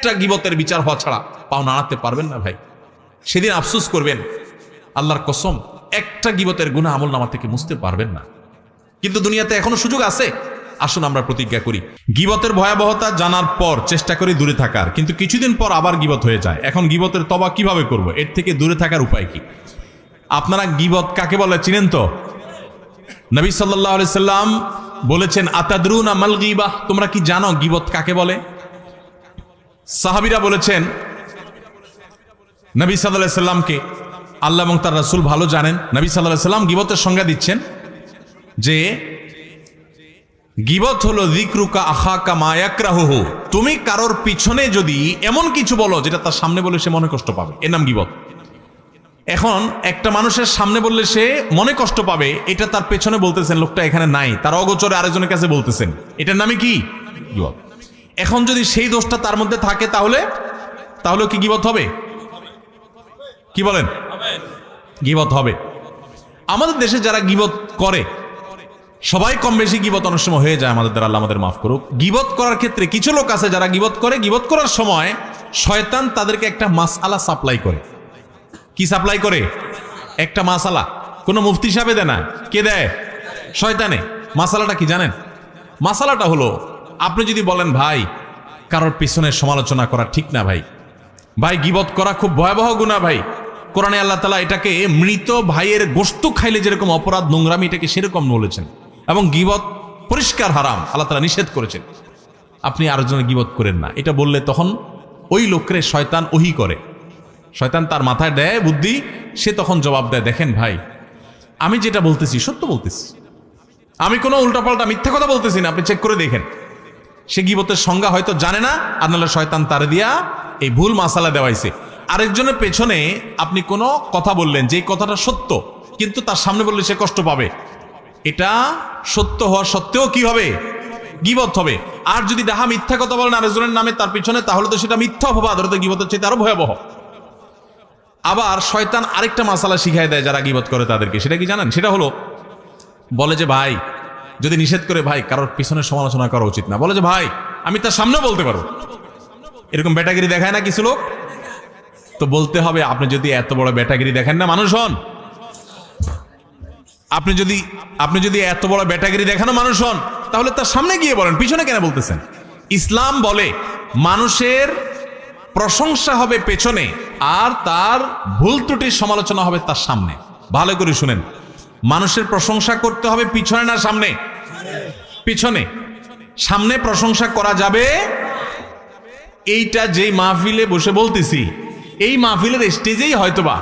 একটা গীবতের বিচার হওয়া ছাড়া পাও নাড়াতে পারবেন না ভাই। সেদিন আফসোস করবেন, আল্লাহর কসম, একটা গীবতের গুনাহ আমলনামা থেকে মুছতে পারবেন না। কিন্তু দুনিয়াতে এখনো সুযোগ আছে। আসুন আমরা প্রতিজ্ঞা করি, গীবতের ভয়াবহতা জানার পর চেষ্টা করি দূরে থাকার, কিন্তু কিছুদিন পর আবার গীবত হয়ে যায়। এখন গীবতের তওবা কিভাবে করব? এর থেকে দূরে থাকার উপায় কি? আপনারা গীবত কাকে বলে চিনেন তো? নবী সাল্লাল্লাহু আলাইহি সাল্লাম বলেছেন, আতাদরুনা মাল গীবাহ, তোমরা কি জানো গীবত কাকে বলে? সাহাবীরা বলেছেন নবী সাল্লাল্লাহু আলাইহি সাল্লামকে, আল্লাহ এবং তার রাসূল ভালো জানেন। নবী সাল্লাল্লাহু আলাইহি সাল্লাম গীবতের সংজ্ঞা দিচ্ছেন যে গীবত হলো যিকরুকা আখাকা মা ইয়াকরাহুহু, তুমি কারোর পিছনে যদি এমন কিছু বলো যেটা তার সামনে বলে সে মনে কষ্ট পাবে, এর নাম গীবত। এখন একটা মানুষের সামনে বললে সে মনে কষ্ট পাবে, এটা তার পেছনে বলতেছেন, লোকটা এখানে নাই, তার অগোচরে আরেকজনের কাছে বলতেছেন, এটার নামে কি? গীবত। এখন যদি সেই দোষটা তার মধ্যে থাকে তাহলে কি গীবত হবে? কি বলেন? গীবত হবে। আমাদের দেশে যারা গীবত করে সবাই কম বেশি গীবত অনেক সময় হয়ে যায়, আমাদের দ্বারা আল্লাহ আমাদের মাফ করুক। গীবত করার ক্ষেত্রে কিছু লোক আছে যারা গীবত করে, গীবত করার সময় শয়তান তাদেরকে একটা মাসআলা সাপ্লাই করে। কি সাপ্লাই করে? একটা মাসালা। কোনো মুফতি সাহেব দেয় না, কে দেয়? শয়তানে। মাসালাটা কি জানেন? মাসালাটা হলো, আপনি যদি বলেন ভাই কারোর পিছনে সমালোচনা করা ঠিক না ভাই, ভাই গীবত করা খুব ভয়াবহ গুনাহ ভাই, কোরআনে আল্লাহ তাআলা এটাকে মৃত ভাইয়ের গোশত খাইলে যেরকম অপরাধ, নোংরামি, এটাকে সেরকম বলেছেন, এবং গীবত পরিষ্কার হারাম, আল্লাহ তাআলা নিষেধ করেছেন। আপনি আরেকজনের গীবত করেন না, এটা বললে তখন ওই লোকরে শয়তান ওহী করে, শয়তান তার মাথায় দেয় বুদ্ধি, সে তখন জবাব দেয়, দেখেন ভাই আমি যেটা বলতেছি সত্য বলতেছি, আমি কোনো উল্টাপাল্টা মিথ্যা কথা বলতেছি না, আপনি চেক করে দেখেন। সে গীবতের সংজ্ঞা হয়তো জানে না, আর নাহলে শয়তান তারে দিয়া এই ভুল মাসালা দেওয়াইছে। আরেকজনের পেছনে আপনি কোনো কথা বললেন যে কথাটা সত্য, কিন্তু তার সামনে বললে সে কষ্ট পাবে, এটা সত্য হওয়া সত্ত্বেও কি হবে? গীবত হবে। আর যদি ডাহা মিথ্যা কথা বলেন আরেকজনের নামে তার পিছনে, তাহলে তো সেটা মিথ্যা অপবাদ, ওটা তো গীবতের চেয়ে আরো ভয়াবহ। আবার শয়তান আরেকটা মাসালা শিখায় দেয় যারা গীবত করে তাদেরকে, সেটা কি জানেন? সেটা হলো, বলে যে ভাই, যদি নিষেধ করে ভাই কারোর পিছনে সমালোচনা করা উচিত না, বলে যে ভাই আমি তার সামনেও বলতে পারবো, এরকম বেটাগিরি দেখায় না কিছু লোক? তো বলতে হবে, আপনি যদি এত বড় বেটাগিরি দেখেন না মানুষ হন, আপনি যদি এত বড় বেটাগিরি দেখানো মানুষ হন, তাহলে তার সামনে গিয়ে বলেন, পিছনে কেন বলতেছেন? ইসলাম বলে মানুষের প্রশংসা হবে পেছনে, আর তার ভুল ত্রুটির সমালোচনা হবে তার সামনে। ভালো করে শুনেন, মানুষের প্রশংসা করতে হবে পিছনে না সামনে? পিছনে। সামনে প্রশংসা করা যাবে। এইটা যেই মাহফিলে বসে বলতেছি, এই মাহফিলের স্টেজেই হয়তোবা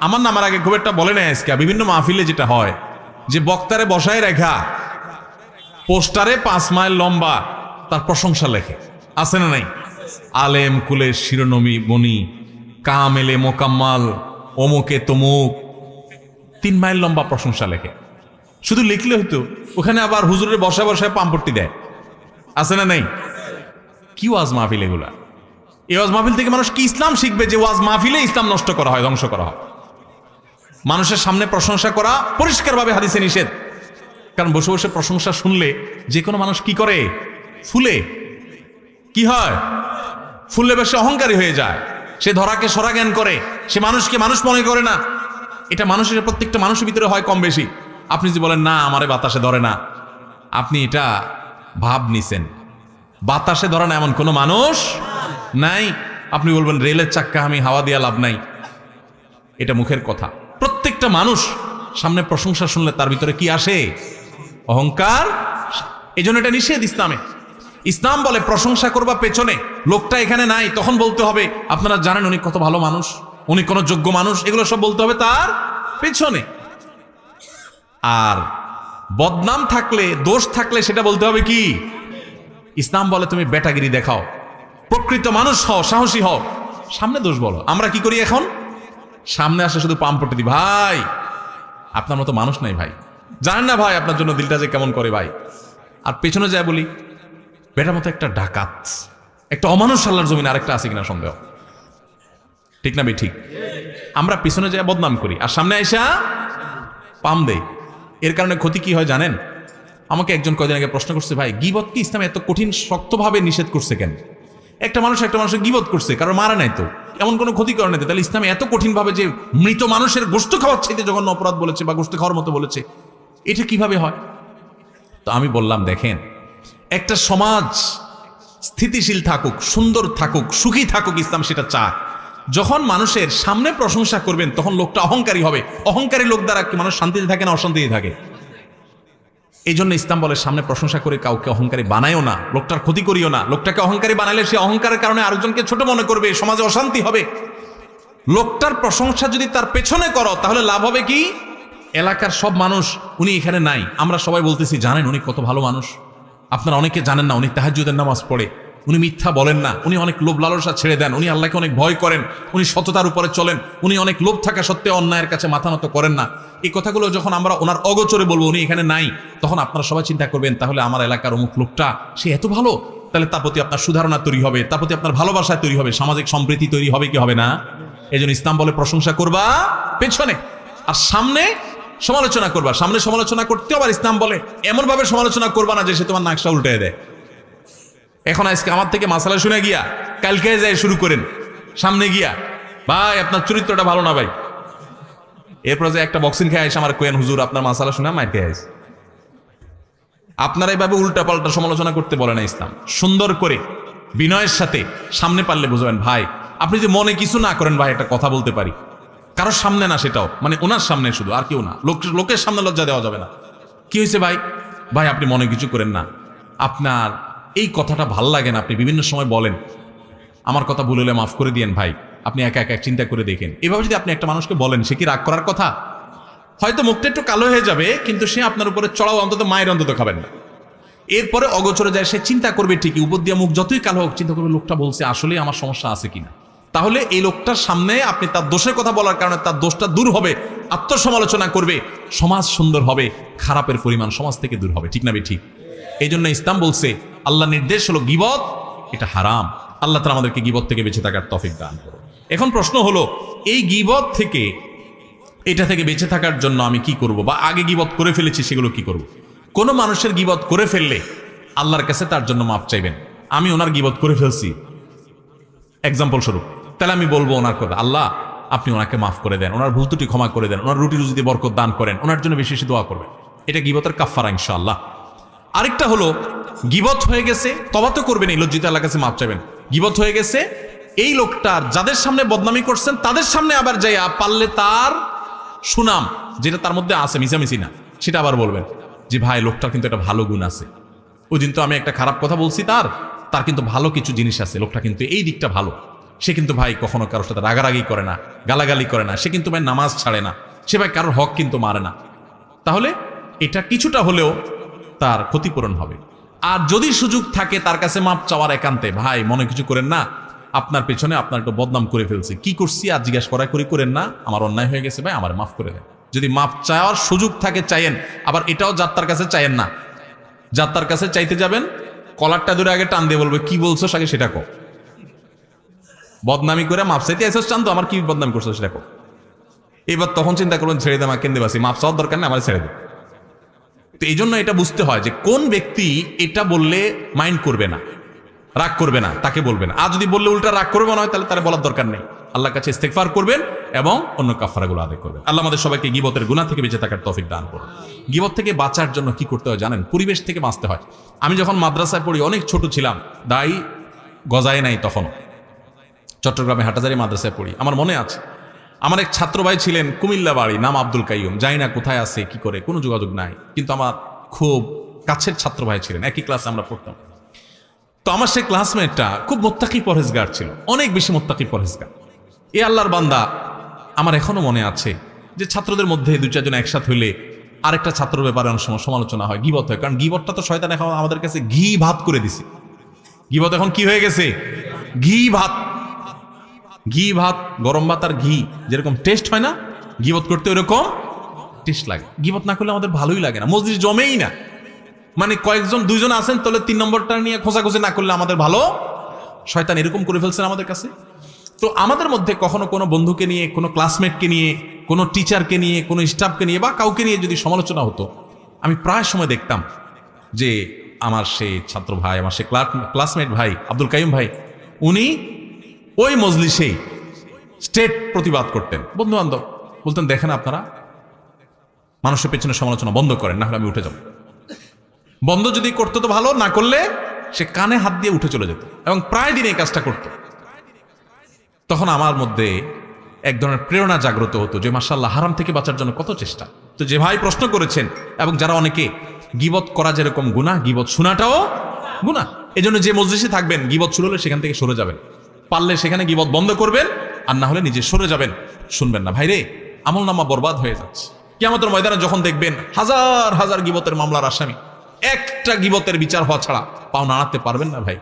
আমার নামের আগে খুব একটা বলে নেয় আজকে, বিভিন্ন মাহফিলে যেটা হয় যে বক্তারে বসায় রেখা পোস্টারে 5 মাইল লম্বা তার প্রশংসা লেখে, আছে না নাই? আলেম কুলের শিরোনবী বনি, কামেলে মোকাম্মাল, অমুকে তমুক, 3 মাইল লম্বা প্রশংসা লেখে। শুধু লিখলে হইতো, ওখানে আবার হুজুরের বসায় বসায় পাম্পটি দেয়, আছে না নাই? কি ওয়াজ মাহফিল এগুলা? এই ওয়াজ মাহফিল থেকে মানুষ কি ইসলাম শিখবে যে ওয়াজ মাহফিলে ইসলাম নষ্ট করা হয়, ধ্বংস করা হয়? মানুষের সামনে প্রশংসা করা পরিষ্কারভাবে হাদিসে নিষেধ। কারণ বসে বসে প্রশংসা শুনলে যে কোনো মানুষ কি করে? ফুলে। কি হয়? ফুললে বেশি অহংকারী হয়ে যায়, সে ধরাকে সরা জ্ঞান করে, সে মানুষকে মানুষ মনে করে না। এটা মানুষের, প্রত্যেকটা মানুষের ভিতরে হয় কম বেশি। আপনি যদি বলেন না আমারে বাতাসে ধরে না, আপনি এটা ভাব নিছেন। বাতাসে ধরে না এমন কোনো মানুষ নাই। আপনি বলবেন রেলের চাক্কা আমি হাওয়া দিয়া লাভ নাই, এটা মুখের কথা। প্রত্যেকটা মানুষ সামনে প্রশংসা শুনলে তার ভিতরে কি আসে? অহংকার। এই জন্য এটা নিষেধ ইসলামে। ইসলাম বলে প্রশংসা করবা পেছনে, লোকটা এখানে নাই, তখন বলতে হবে আপনারা জানেন উনি কত ভালো মানুষ, উনি কোন যোগ্য মানুষ, এগুলো সব বলতে হবে তার পেছনে। আর বদনাম থাকলে, দোষ থাকলে সেটা বলতে হবে কি? ইসলাম বলে তুমি বেটাগিরি দেখাও, প্রকৃত মানুষ হও, সাহসী হও, সামনে দোষ বলো। আমরা কি করি এখন? সামনে আসে শুধু পাম্পটি দিই, ভাই আপনার মতো মানুষ নাই ভাই, জানেন না ভাই আপনার জন্য দিলটা যে কেমন করে ভাই। আর পেছনে যায় বলি বেটার মতো একটা ডাকাত, একটা অমানুষ আল্লাহর জমিনে আরেকটা আছে কিনা সন্দেহ। ঠিক না ভাই? ঠিক। আমরা পিছনে যায় বদনাম করি আর সামনে আইসা পাম দেই। এর কারণে ক্ষতি কি হয় জানেন? আমাকে একজন কয়েকদিন আগে প্রশ্ন করছে, ভাই গীবত কি ইসলামে এত কঠিন শক্তভাবে নিষেধ করছে কেন? একটা মানুষের গীবত করছে, কারণ মারা নাই তো, এমন কোনো ক্ষতি করে নাই, তাহলে ইসলামে এত কঠিনভাবে যে মৃত মানুষের গোশত খাওয়ার চাইতে জঘন্য অপরাধ বলেছে বা গোশত খাওয়ার মতো বলেছে, এটা কিভাবে হয়? তো আমি বললাম, দেখেন, একটা সমাজ স্থিতিশীল থাকুক, সুন্দর থাকুক, সুখী থাকুক, ইসলাম সেটা চায়। যখন মানুষের সামনে প্রশংসা করবেন তখন লোকটা অহংকারী হবে। অহংকারী লোক দ্বারা কি মানুষ শান্তিতে থাকে না অশান্তিতে থাকে? এই জন্য ইসলাম বলে সামনে প্রশংসা করে কাউকে অহংকারী বানায়ও না, লোকটার ক্ষতি করিও না। লোকটাকে অহংকারী বানাইলে সে অহংকারের কারণে আরেকজনকে ছোট মনে করবে, সমাজে অশান্তি হবে। লোকটার প্রশংসা যদি তার পেছনে করো তাহলে লাভ হবে কি? এলাকার সব মানুষ, উনি এখানে নাই, আমরা সবাই বলতেছি জানেন উনি কত ভালো মানুষ, আপনারা অনেকে জানেন না উনি তাহাজ্জুদের নামাজ পড়ে, উনি মিথ্যা বলেন না, উনি অনেক লোভ লালসা ছেড়ে দেন, উনি আল্লাহকে অনেক ভয় করেন, উনি সততার উপরে চলেন, উনি অনেক লোভ থাকা সত্ত্বেও অন্যায়ের কাছে মাথা নত করেন না। এই কথাগুলো যখন আমরা ওনার অগোচরে বলবো, উনি এখানে নাই, তখন আপনারা সবাই চিন্তা করবেন তাহলে আমার এলাকার অমুক লোকটা সে এত ভালো, তাহলে তার প্রতি আপনার সুধারণা তৈরি হবে, তার প্রতি আপনার ভালোবাসা তৈরি হবে, সামাজিক সম্প্রীতি তৈরি হবে কি হবে না? এই জন্য ইসলাম বলে প্রশংসা করবা পেছনে, আর সামনে সমালোচনা করবা। সামনে সমালোচনা করতে আবার ইসলাম বলে এমন ভাবে সমালোচনা করবা না যে সে তোমার নাকশা উল্টে দেয়। এখন আজকে আমার থেকে মাসালা শুনে গিয়া কালকে যায় শুরু করেন, সামনে গিয়া ভাই আপনার চরিত্রটা ভালো না ভাই, এরপর যে একটা বক্সিং খেয়ে আসে আমার কোয়েন হুজুর আপনার মাসালা শুনে মার খেয়ে আসে। আপনারা এইভাবে উল্টা পাল্টা সমালোচনা করতে বলে না ইসলাম। সুন্দর করে বিনয়ের সাথে সামনে পারলে বুঝবেন ভাই আপনি যে মনে কিছু না করেন, ভাই একটা কথা বলতে পারি, কারোর সামনে না, সেটাও মানে ওনার সামনে শুধু, আর কেউ না, লোকের সামনে লজ্জা দেওয়া যাবে না। কি হয়েছে ভাই? ভাই আপনি মনে কিছু করেন না, আপনার এই কথাটা ভাল লাগে না, আপনি বিভিন্ন সময় বলেন, আমার কথা ভুল হলে মাফ করে দিয়েন ভাই, আপনি একা একা চিন্তা করে দেখেন। এভাবে যদি আপনি একটা মানুষকে বলেন, সে কি রাগ করার কথা? হয়তো মুখটা একটু কালো হয়ে যাবে, কিন্তু সে আপনার উপরে চড়াও অন্তত মায়ের অন্তত খাবেন না। এরপরে অগোচরে যায় সে চিন্তা করবে ঠিকই, উপর দিয়ে মুখ যতই কালো হোক চিন্তা করবে লোকটা বলছে আসলে আমার সমস্যা আছে কিনা। তাহলে এই লোকটার সামনে আপনি তার দোষের কথা বলার কারণে তার দোষটা দূর হবে, আত্মসমালোচনা করবে, সমাজ সুন্দর হবে, খারাপের পরিমাণ সমাজ থেকে দূর হবে। ঠিক না ঠিক? এই জন্য ইসলাম বলছে, আল্লাহ নির্দেশ হলো গীবত এটা হারাম। আল্লাহ তাআলা আমাদেরকে গীবত থেকে বেঁচে থাকার তৌফিক দান করুন। এখন প্রশ্ন হলো, এই গীবত থেকে, এটা থেকে বেঁচে থাকার জন্য আমি কি করব, বা আগে গীবত করে ফেলেছি সেগুলো কি করব? কোনো মানুষের গীবত করে ফেললে আল্লাহর কাছে তার জন্য মাপ চাইবেন। আমি ওনার গীবত করে ফেলছি এক্সাম্পল স্বরূপ, তাহলে আমি বলবো ওনার কথা, আল্লাহ আপনি ওনাকে মাফ করে দেন, ওনার ভুল ত্রুটি ক্ষমা করে দেন, ওনার রুটি রুজিতে বরকত দান করেন, ওনার জন্য বেশি বেশি দোয়া করবেন। এটা গীবতের কাফারা ইনশাআল্লাহ। আরেকটা হলো, গীবত হয়ে গেছে, তওবা তো করবেন, এই লজ্জিত আল্লাহর কাছে মাপ চাইবেন। গীবত হয়ে গেছে, এই লোকটার যাদের সামনে বদনামি করছেন তাদের সামনে আবার যাইয়া পারলে তার সুনাম যেটা তার মধ্যে আছে, মিশামিশি না, সেটা আবার বলবেন যে ভাই লোকটার কিন্তু একটা ভালো গুণ আছে, ওই দিন তো আমি একটা খারাপ কথা বলছি, তার কিন্তু ভালো কিছু জিনিস আছে, লোকটা কিন্তু এই দিকটা ভালো, সে কিন্তু ভাই কখনো কারোর সাথে রাগারাগি করে না, গালাগালি করে না, সে কিন্তু ভাই নামাজ ছাড়ে না, সে ভাই কারোর হক কিন্তু মারে না। তাহলে এটা কিছুটা হলেও তার ক্ষতিপূরণ হবে। আর যদি সুযোগ থাকে তার কাছে মাপ চাওয়ার একান্তে, ভাই মনে কিছু করেন না, আপনার পেছনে আপনার একটু বদনাম করে ফেলছি, কি করছি আর জিজ্ঞাসা করেন না, আমার অন্যায় হয়ে গেছে ভাই, আমার মাফ করে দেন। যদি মাপ চাওয়ার সুযোগ থাকে চাইেন। আবার এটাও যাত্রার কাছে চাইেন না, যাত্রার কাছে চাইতে যাবেন কলারটা ধরে আগে টান দিয়ে বলবে কি বলছো আগে সেটা কো, বদনামি করে মাপ চাইতে আইসো, চান তো আমার কি বদনামি করছো সেটা কো। এবার তখন চিন্তা করবেন ছেড়ে দেয়, কেন্দ্রে বাসি মাপ চাওয়ার দরকার নেই, আমার ছেড়ে দেয়। তো এই জন্য এটা বুঝতে হয় যে কোন ব্যক্তি এটা বললে মাইন্ড করবে না, রাগ করবে না, তাকে বলবেন। আর যদি বললে উল্টা রাগ করবে না হয়, তাহলে তার বলার দরকার নেই। আল্লাহর কাছে ইস্তেগফার করবেন এবং অন্য কাফারাগুলো আদায় করবেন। আল্লাহ আমাদের সবাইকে গীবতের গুনাহ থেকে বেঁচে থাকার তৌফিক দান করুন। গীবত থেকে বাঁচার জন্য কি করতে হয় জানেন? পরিবেশ থেকে বাঁচতে হয়। আমি যখন মাদ্রাসায় পড়ি, অনেক ছোট ছিলাম, দায়ী গজায় নাই তখনও, চট্টগ্রামে হাটাজারি মাদ্রাসায় পড়ি। আমার মনে আছে, আমার এক ছাত্র ভাই ছিলেন কুমিল্লা বাড়ি, নাম আব্দুল কাইয়ুম, জানি না কোথায় আছে কি করে, কোনো যোগাযোগ নাই, কিন্তু আমার খুব কাছের ছাত্র ভাই ছিলেন, একই ক্লাসে আমরা পড়তাম। তো আমার সেই ক্লাসমেটটা খুব মোত্তাকি পরহেজগার ছিল, অনেক বেশি মোত্তাকি পরহেজগার। এ আল্লাহর বান্দা, আমার এখনো মনে আছে যে ছাত্রদের মধ্যে দুই চারজন একসাথে হইলে আরেকটা ছাত্রের ব্যাপারে অনেক সময় সমালোচনা হয়, গীবত হয়। কারণ গীবতটা তো শয়তান এখন আমাদের কাছে ঘি ভাত করে দিছে। গীবত এখন কি হয়ে গেছে? ঘি ভাত। ঘি ভাত, গরম ভাত আর ঘি যেরকম টেস্ট হয় না, গীবত করতে ওরকম টেস্ট লাগে। গীবত না করলে আমাদের ভালোই লাগে না, মজলিস জমেই না। মানে কয়েকজন দুইজন আছেন, তাহলে 3 নম্বরটা নিয়ে খোঁজাখুঁজি না করলে আমাদের ভালো। শয়তান এরকম করে ফেলছেন আমাদের কাছে। তো আমাদের মধ্যে কখনো কোনো বন্ধুকে নিয়ে, কোনো ক্লাসমেটকে নিয়ে, কোনো টিচারকে নিয়ে, কোনো স্টাফকে নিয়ে বা কাউকে নিয়ে যদি সমালোচনা হতো, আমি প্রায় সময় দেখতাম যে আমার সেই ছাত্র ভাই, আমার সেই ক্লাসমেট ভাই আব্দুল কাইয়ুম ভাই, উনি ওই মজলিসেই স্টেট প্রতিবাদ করতেন। বন্ধু বান্ধব বলতেন, দেখেন আপনারা মানুষের পেছনে সমালোচনা বন্ধ করেন, না হলে আমি উঠে যাব। বন্ধ যদি করতো তো ভালো, না করলে সে কানে হাত দিয়ে উঠে চলে যেত এবং প্রায় দিন এই কাজটা করত। তখন আমার মধ্যে এক ধরনের প্রেরণা জাগ্রত হতো যে মাশাআল্লাহ, হারাম থেকে বাঁচার জন্য কত চেষ্টা। তো যে ভাই প্রশ্ন করেছেন, এবং যারা অনেকে গীবত করা যেরকম গুনাহ, গীবত শোনাটাও গুনাহ। এজন্য যে মজলিসে থাকবেন, গীবত শুরু হলে সেখান থেকে সরে যাবেন, পারলে সেখানে গীবত বন্ধ করবেন, আর না হলে নিজে সরে যাবেন, শুনবেন না। ভাইরে, আমলনামা বরবাদ হয়ে যাচ্ছে। কিয়ামতের ময়দানে যখন দেখবেন হাজার হাজার গীবতের মামলার আসামি, একটা গীবতের বিচার হওয়া ছাড়া পাও নাড়াতে পারবেন না ভাই।